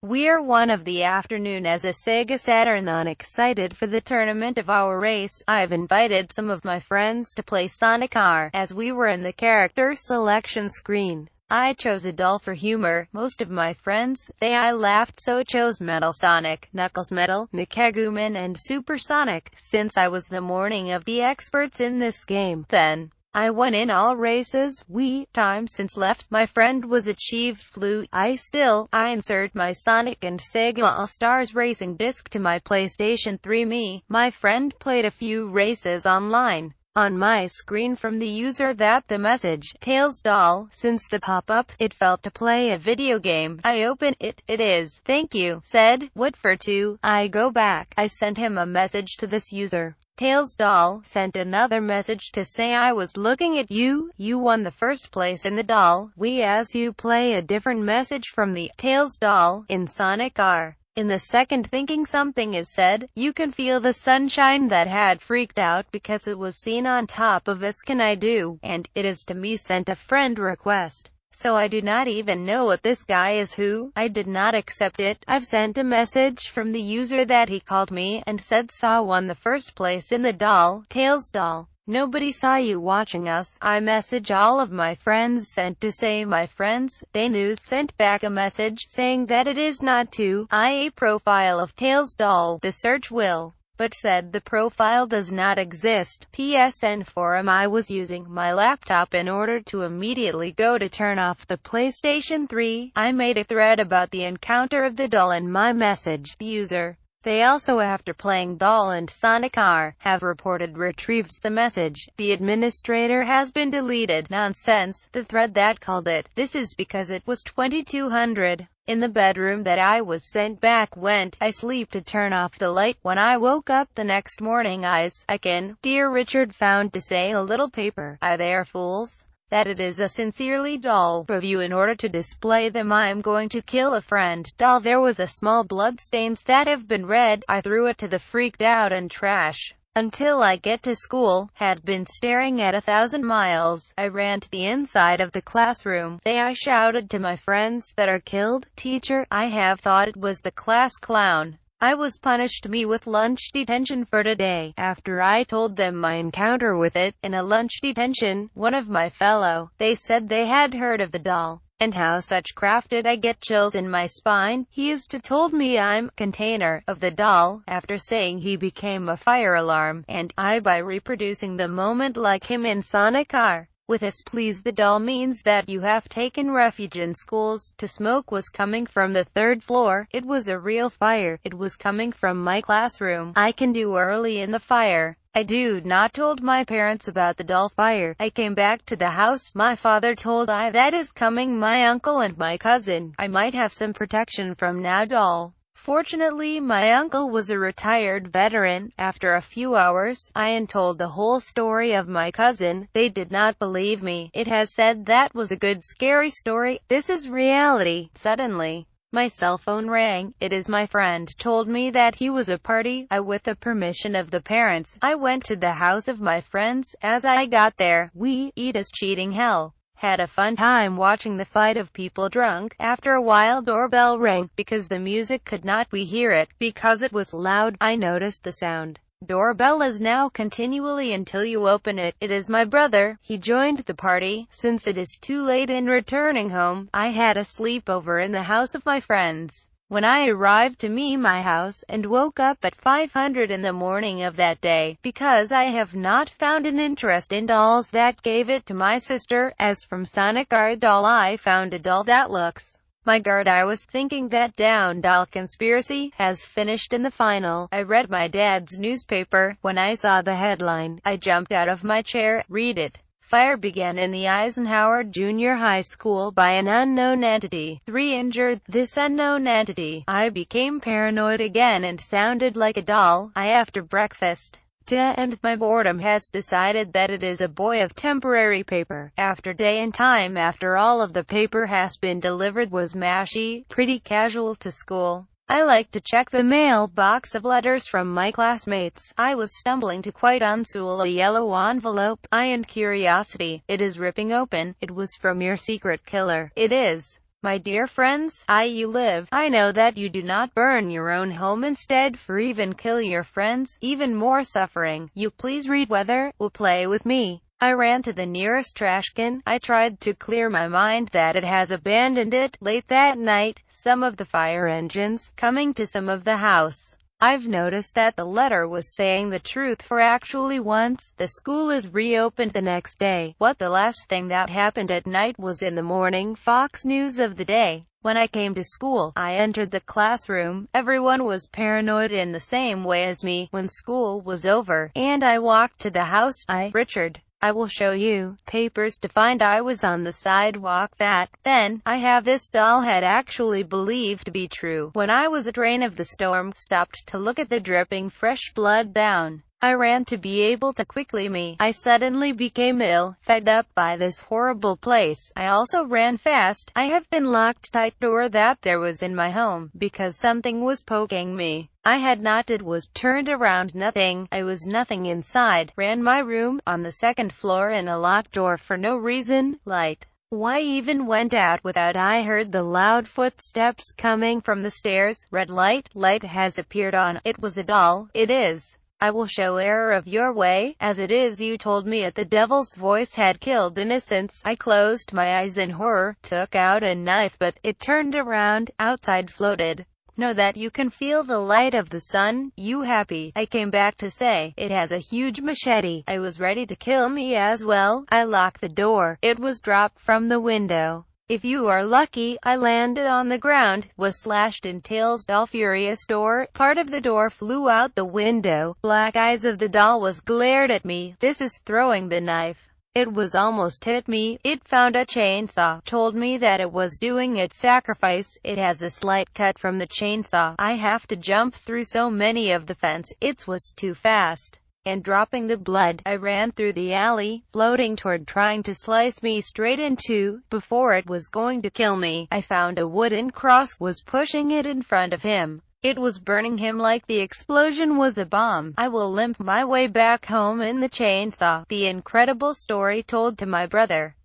We're one of the afternoon as a Sega Saturn on excited for the tournament of our race. I've invited some of my friends to play Sonic R. As we were in the character selection screen, I chose a doll for humor. Most of my friends, I laughed, so chose Metal Sonic, Knuckles Metal, Mechagoomon and Super Sonic, since I was the morning of the experts in this game. Then I won in all races. Time since left, my friend was achieved flew. I insert my Sonic and Sega All-Stars racing disc to my PlayStation 3. My friend played a few races online. On my screen from the user the message, Tails doll, since the pop-up, it felt to play a video game. I open it, it is, thank you, said, what for two? I go back. I sent him a message to this user. Tails doll sent another message to say I was looking at you, you won the first place in the doll. As you play a different message from the Tails doll in Sonic R. In the second thinking something is said, you can feel the sunshine that had freaked out because it was seen on top of its can I do, and it is to me sent a friend request. So I do not even know what this guy is who. I did not accept it. I've sent a message from the user that he called me and said saw won the first place in the doll, Tails doll. Nobody saw you watching us. I message all of my friends sent to say my friends, they knew, sent back a message saying that it is not to a profile of Tails doll. The search will. But said the profile does not exist. PSN forum. I was using my laptop in order to immediately go to turn off the PlayStation 3. I made a thread about the encounter of the doll in my message. The user, they also after playing doll and Sonic R, have reported retrieved the message. The administrator has been deleted. Nonsense. The thread that called it. This is because it was 2200. In the bedroom that I was sent back went I sleep to turn off the light. When I woke up the next morning I can, dear Richard, found to say a little paper. They are fools. That it is a sincerely doll review in order to display them. I'm going to kill a friend doll. There was a small blood stains that have been read. I threw it to the freaked out and trash. Until I get to school, had been staring at 1,000 miles. I ran to the inside of the classroom. I shouted to my friends that are killed. Teacher, I have thought it was the class clown. I was punished me with lunch detention for today. After I told them my encounter with it, in a lunch detention, one of my they said they had heard of the doll, and how such crafted. I get chills in my spine. He is to told me I'm container of the doll, after saying he became a fire alarm, and I by reproducing the moment like him in Sonic R. With us please, the doll means that you have taken refuge in schools. To smoke was coming from the third floor. It was a real fire. It was coming from my classroom. I can do early in the fire. I do not told my parents about the doll fire. I came back to the house. My father told I that is coming my uncle and my cousin. I might have some protection from now doll. Fortunately my uncle was a retired veteran. After a few hours, I told the whole story of my cousin. They did not believe me. It has said that was a good scary story. This is reality. Suddenly, my cell phone rang. It is my friend told me that he was a party. With the permission of the parents, I went to the house of my friends. As I got there, it is cheating hell. Had a fun time watching the fight of people drunk. After a while doorbell rang, because the music could not we hear it, because it was loud. I noticed the sound. Doorbell is now continually until you open it. It is my brother. He joined the party. Since it is too late in returning home, I had a sleepover in the house of my friends. When I arrived to my house, and woke up at 500 in the morning of that day, because I have not found an interest in dolls, that gave it to my sister. As from Sonic R doll, I found a doll that looks my guard. I was thinking that down doll conspiracy has finished in the final. I read my dad's newspaper. When I saw the headline, I jumped out of my chair. Read it. Fire began in the Eisenhower Junior High School by an unknown entity. 3 injured. This unknown entity. I became paranoid again and sounded like a doll. After breakfast, to end my boredom, has decided that it is a boy of temporary paper. After day and time after all of the paper has been delivered was mashy, pretty casual to school. I like to check the mailbox of letters from my classmates. I was stumbling to quite unsool a yellow envelope. Curiosity. It is ripping open. It was from your secret killer. It is. My dear friends, you live. I know that you do not burn your own home instead for even kill your friends, even more suffering. You please read whether will play with me. I ran to the nearest trash can. I tried to clear my mind that it has abandoned it. Late that night, some of the fire engines coming to some of the house. I've noticed that the letter was saying the truth, for actually once the school is reopened the next day. What the last thing that happened at night was in the morning Fox News of the day. When I came to school, I entered the classroom. Everyone was paranoid in the same way as me. When school was over, and I walked to the house, Richard, I will show you papers to find I was on the sidewalk. Then I have this doll had actually believed to be true. When I was a train of the storm stopped to look at the dripping fresh blood down. I ran to be able to quickly me. I suddenly became ill, fed up by this horrible place. I also ran fast. I have been locked tight door that there was in my home, because something was poking me. I had not, it was turned around, nothing. I was nothing inside. Ran my room, on the second floor, in a locked door for no reason. Light. Why even went out without I heard the loud footsteps coming from the stairs. Red light. Light has appeared on. It was a doll. It is. I will show error of your way, as it is you told me it. The devil's voice had killed innocence. I closed my eyes in horror, took out a knife, but it turned around, outside floated. Know that you can feel the light of the sun. You happy? I came back to say, it has a huge machete. I was ready to kill me as well. I locked the door. It was dropped from the window. If you are lucky, I landed on the ground, was slashed in tails. Doll furious door. Part of the door flew out the window. Black eyes of the doll was glared at me. This is throwing the knife. It was almost hit me. It found a chainsaw. Told me that it was doing its sacrifice. It has a slight cut from the chainsaw. I have to jump through so many of the fence. It was too fast. And dropping the blood, I ran through the alley, floating toward trying to slice me straight in two. Before it was going to kill me, I found a wooden cross, was pushing it in front of him. It was burning him like the explosion was a bomb. I will limp my way back home in the chainsaw. The incredible story told to my brother.